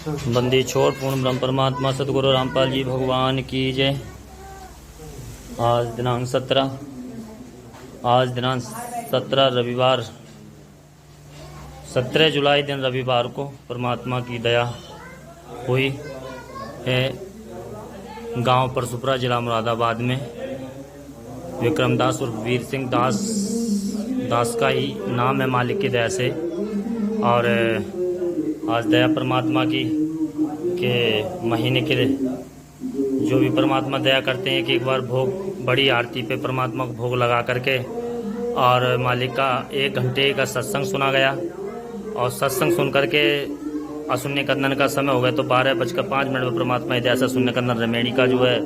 बंदी छोड़ पूर्ण ब्रह्म परमात्मा सतगुरु रामपाल जी भगवान की जय। आज दिनांक 17 रविवार 17 जुलाई दिन रविवार को परमात्मा की दया हुई है। गांव परसुपुरा जिला मुरादाबाद में विक्रमदास उर्फ वीर सिंह दास का ही नाम है मालिक की दया से। और आज दया परमात्मा की के महीने के जो भी परमात्मा दया करते हैं कि एक बार भोग बड़ी आरती पे परमात्मा को भोग लगा करके और मालिक का 1 घंटे का सत्संग सुना गया। और सत्संग सुन करके असुन्य कन्दन का समय हो गया तो 12:05 में परमात्मा की दया से शून्य कन्दन रमेणी का जो है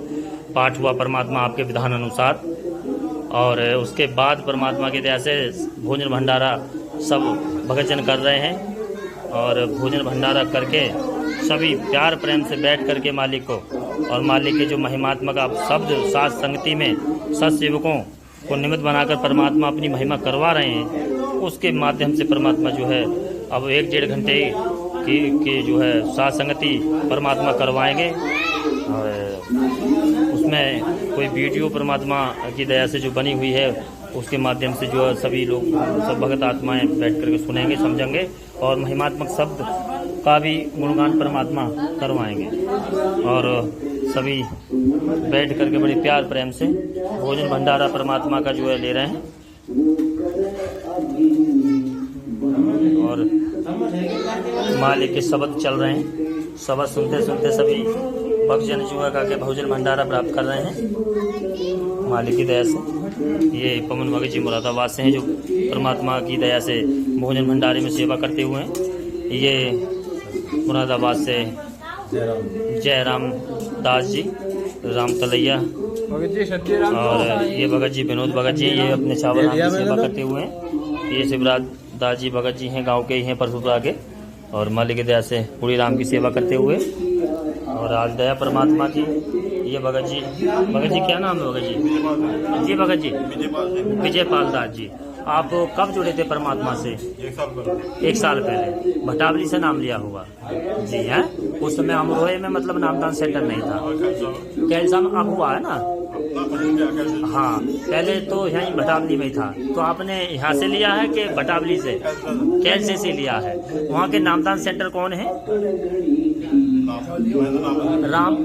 पाठ हुआ परमात्मा आपके विधान अनुसार। और उसके बाद परमात्मा की दया से भोजन भंडारा सब भगतजन कर रहे हैं। और भोजन भंडारा करके सभी प्यार प्रेम से बैठ करके मालिक को और मालिक के जो महिमात्मक आप शब्द साथ संगति में सत्सेवकों को निमित्त बनाकर परमात्मा अपनी महिमा करवा रहे हैं। उसके माध्यम से परमात्मा जो है अब 1-1.5 घंटे की जो है साथ संगति परमात्मा करवाएंगे। और उसमें कोई वीडियो परमात्मा की दया से जो बनी हुई है उसके माध्यम से जो सभी लोग सब भगत आत्माएं बैठ करके सुनेंगे समझेंगे और महिमात्मक शब्द का भी गुणगान परमात्मा करवाएंगे। और सभी बैठ करके बड़े प्यार प्रेम से भोजन भंडारा परमात्मा का जो है ले रहे हैं। और मालिक के शब्द चल रहे हैं, शब्द सुनते सुनते सभी भक्तजन जो है का भोजन भंडारा प्राप्त कर रहे हैं मालिक की दया से। ये पवन भगत जी मुरादाबाद से हैं जो परमात्मा की दया से भोजन भंडारे में सेवा करते हुए हैं। ये मुरादाबाद से जयराम दास जी, राम तलैया और ये भगत जी विनोद भगत जी, ये अपने चावल राम की सेवा करते हुए हैं। ये शिवराज दास जी भगत जी हैं, गांव के ही हैं परसुपुरा के। और मालिक की दया से पूरी राम की सेवा करते हुए। और आज दया परमात्मा की ये भगत जी क्या नाम है भगत जी? जी भगत जी विजयपाल दास जी। आप कब जुड़े थे परमात्मा से? 1 साल पहले भटावली से नाम लिया हुआ जी है। उस समय अमरोहे में मतलब नामदान सेंटर नहीं था, कैल्सा में अब हुआ है ना। हाँ, पहले तो यहीं भटावली में था। तो आपने यहाँ से लिया है कि भटावली से? कैल्से से लिया है। वहाँ के नामदान सेंटर कौन है? राम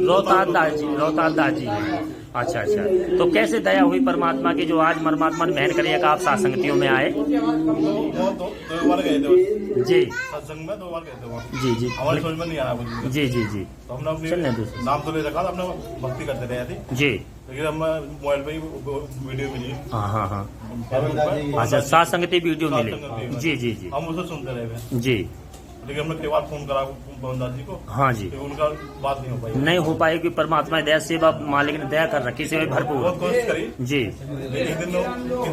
रोहतास दास जी हैं। अच्छा। तो कैसे दया हुई परमात्मा की जो आज परमात्मा ने मेहर करी आप साथ संगतियों में आए? दो बार गए थे जी सत्संग में, 2 बार गए थे जी हमारी समझ में नहीं आया कुछ। जी तो हमने अपने नाम तो ले रखा था, हमने भक्ति करते रहे थे जी। लेकिन हम मोबाइल पे ही वीडियो मिली। हाँ। अच्छा, साथ संगति वीडियो मिली जी। हम उसे सुनते रहे जी। लेकिन हमने कई बार फोन करा पवनदास जी को। हाँ जी। तो उनका बात नहीं हो पाई कि परमात्मा दया सेवा मालिक ने दया कर रखी सेवा भरपूर। बहुत कोशिश करी जी। एक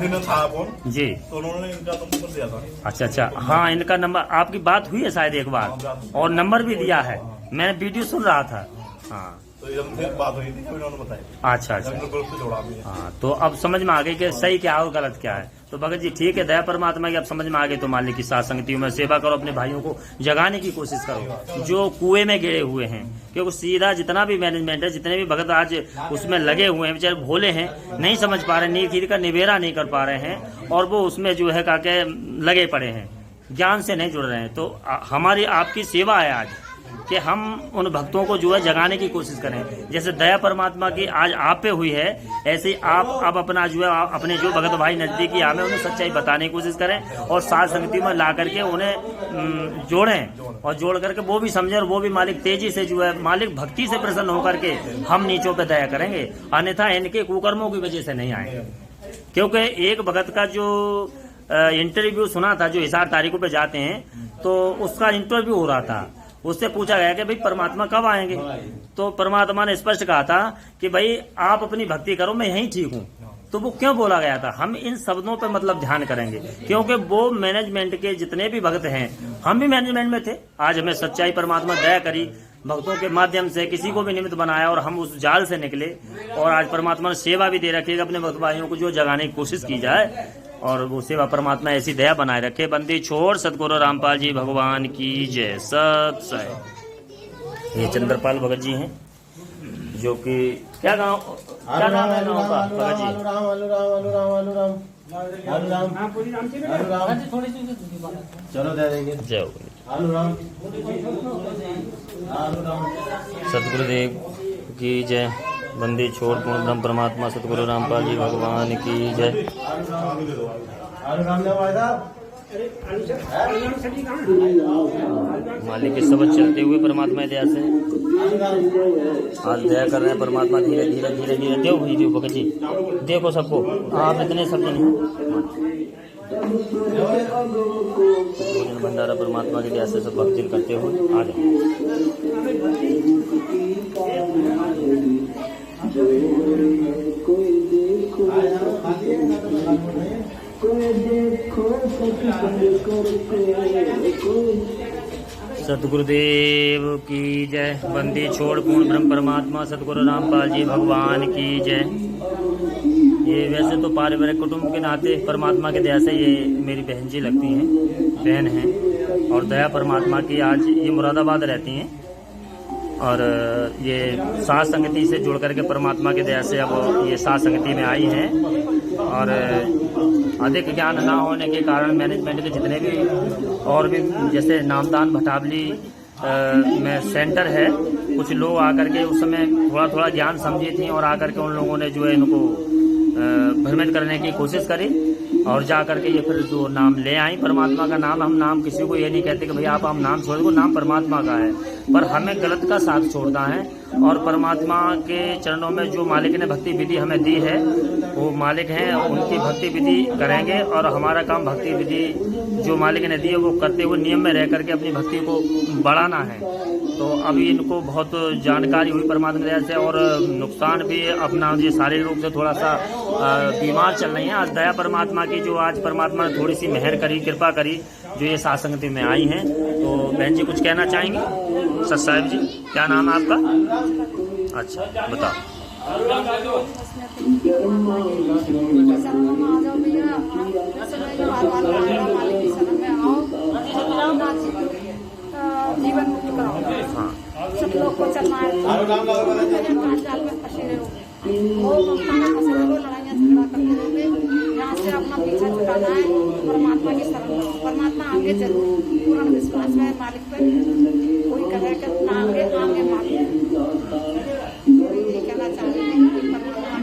दिन था फोन जी, तो उन्होंने इनका नंबर दिया था। अच्छा। हाँ, इनका नंबर आपकी बात हुई है शायद एक बार और नंबर भी दिया है। मैं वीडियो सुन रहा था। हाँ, तो बात हुई थी, उन्होंने बताया। अच्छा। हाँ, तो अब समझ में आ गई कि सही क्या और गलत क्या है। तो भगत जी ठीक है, दया परमात्मा की अब समझ में आ गई। तो मालिक की साथ संगतियों में सेवा करो, अपने भाइयों को जगाने की कोशिश करो जो कुएं में गिरे हुए हैं। क्योंकि सीधा जितना भी मैनेजमेंट है, जितने भी भगत आज उसमें लगे हुए हैं, बेचारे भोले हैं, नहीं समझ पा रहे, नीति का निबेरा नहीं कर पा रहे हैं और वो उसमें जो है काके लगे पड़े हैं, ज्ञान से नहीं जुड़ रहे हैं। तो हमारी आपकी सेवा है आज कि हम उन भक्तों को जो है जगाने की कोशिश करें। जैसे दया परमात्मा की आज आप पे हुई है, ऐसे ही आप अब अपना जो है अपने जो भगत भाई नजदीकी आवे उन्हें सच्चाई बताने की कोशिश करें और साथ संगति में ला करके उन्हें जोड़ें और जोड़ करके वो भी समझे और वो भी मालिक तेजी से जो है मालिक भक्ति से प्रसन्न होकर के हम नीचों पे दया करेंगे। अन्यथा इनके कुकर्मों की वजह से नहीं आएंगे। क्योंकि एक भगत का जो इंटरव्यू सुना था, जो हिसार तारीखों पे जाते हैं तो उसका इंटरव्यू हो रहा था। उससे पूछा गया कि भाई परमात्मा कब आएंगे? तो परमात्मा ने स्पष्ट कहा था कि भाई आप अपनी भक्ति करो, मैं यहीं ठीक हूँ। तो वो क्यों बोला गया था? हम इन शब्दों पे मतलब ध्यान करेंगे क्योंकि वो मैनेजमेंट के जितने भी भक्त हैं, हम भी मैनेजमेंट में थे। आज हमें सच्चाई परमात्मा दया करी, भक्तों के माध्यम से किसी को भी निमित्त बनाया और हम उस जाल से निकले। और आज परमात्मा ने सेवा भी दे रखी है, अपने भक्त भाइयों को जो जगाने की कोशिश की जाए और वो सेवा परमात्मा ऐसी दया बनाए रखे। बंदी छोड़ सतगुरु रामपाल जी भगवान की जय। सत साई। ये चंद्रपाल भगत जी हैं, जो कि क्या नाम है गाँव का भगत जी? चलो दे देंगे। जय हो। सतगुरुदेव की जय। बंदी छोड़ पूर्ण ब्रह्म परमात्मा सतगुरु रामपाल जी भगवान की जय। मालिक के सबक चलते हुए परमात्मा दया से आज दया कर रहे हैं परमात्मा। धीरे धीरे धीरे धीरे देव भाई देव भगत जी देखो सबको, आप इतने सब जन भोजन भंडारा परमात्मा की दया से सब भक्ति करते हुए आ सतगुरुदेव की जय। बंदी छोड़ पूर्ण ब्रह्म परमात्मा सतगुरु रामपाल जी भगवान की जय। ये वैसे तो पारिवारिक कुटुंब के नाते परमात्मा के दया से ये मेरी बहन जी लगती हैं, बहन हैं, और दया परमात्मा की आज ये मुरादाबाद रहती हैं और ये साथ संगति से जुड़ करके परमात्मा की दया से अब ये साथ संगति में आई हैं। और अधिक ज्ञान ना होने के कारण मैनेजमेंट के जितने भी और भी जैसे नामदान भटावली में सेंटर है, कुछ लोग आकर के उस समय थोड़ा थोड़ा ज्ञान समझी थी और आकर के उन लोगों ने जो है इनको भ्रमित करने की कोशिश करी और जा करके ये फिर जो नाम ले आई परमात्मा का नाम। हम नाम किसी को ये नहीं कहते कि भाई आप हम नाम छोड़ दो, नाम परमात्मा का है, पर हमें गलत का साथ छोड़ना है और परमात्मा के चरणों में जो मालिक ने भक्ति विधि हमें दी है वो मालिक हैं, उनकी भक्ति विधि करेंगे और हमारा काम भक्ति विधि जो मालिक ने दी है वो करते हुए नियम में रह करके अपनी भक्ति को बढ़ाना है। तो अभी इनको बहुत जानकारी हुई परमात्मा की दया से और नुकसान भी अपना ये शारीरिक रूप से थोड़ा सा बीमार चल रही हैं। आज दया परमात्मा की जो आज परमात्मा ने थोड़ी सी मेहर करी, कृपा करी, जो ये सत्संगति में आई हैं। तो बहन जी कुछ कहना चाहेंगी? सत साहिब जी, क्या नाम है आपका? अच्छा बताओ। जीवन मुक्त कराओ, सब लोग को चलना है, जाल में फंसे रहो, लड़ाइयाँ झगड़ा करते रहोगे, यहाँ से अपना पीछा छुटाना है परमात्मा की शरण। परमात्मा आगे जरूर, पूर्ण विश्वास है मालिक पर, कोई कहे कि आगे आगे मालिक। यही कहना चाहते हैं कि परमात्मा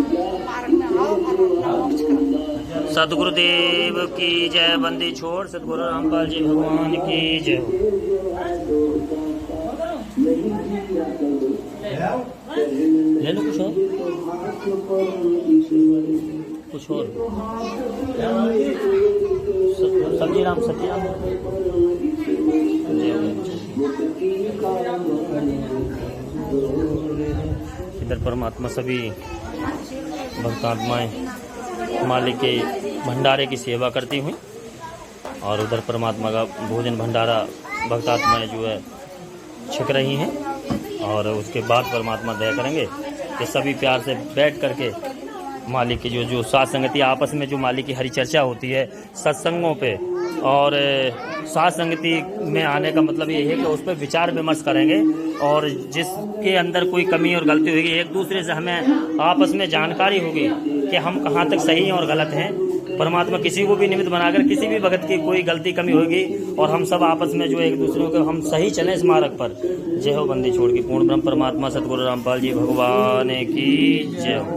के मार्ग में आओ और अपना मोक्ष करो। सतगुरुदेव की जय। बंदी छोड़ सतगुरु रामपाल जी भगवान की जय। ले लो कुछ और, कुछ और। सब्जी राम इधर परमात्मा सभी भक्तात्माएं मालिक के भंडारे की सेवा करती हुई और उधर परमात्मा का भोजन भंडारा भक्तात्माएं जो है छिक रही हैं और उसके बाद परमात्मा दया करेंगे कि सभी प्यार से बैठ करके मालिक की जो साथ संगति आपस में जो मालिक की हरी चर्चा होती है सत्संगों पे और साथ संगति में आने का मतलब ये है कि उस पर विचार विमर्श करेंगे और जिसके अंदर कोई कमी और गलती होगी एक दूसरे से हमें आपस में जानकारी होगी कि हम कहाँ तक सही हैं और गलत हैं। परमात्मा किसी को भी निमित्त बनाकर किसी भी भगत की कोई गलती कमी होगी और हम सब आपस में जो एक दूसरे को हम सही चलें इस मार्ग पर। जय हो। बंदी छोड़ की पूर्ण ब्रह्म परमात्मा सतगुरु रामपाल जी भगवान की जय हो।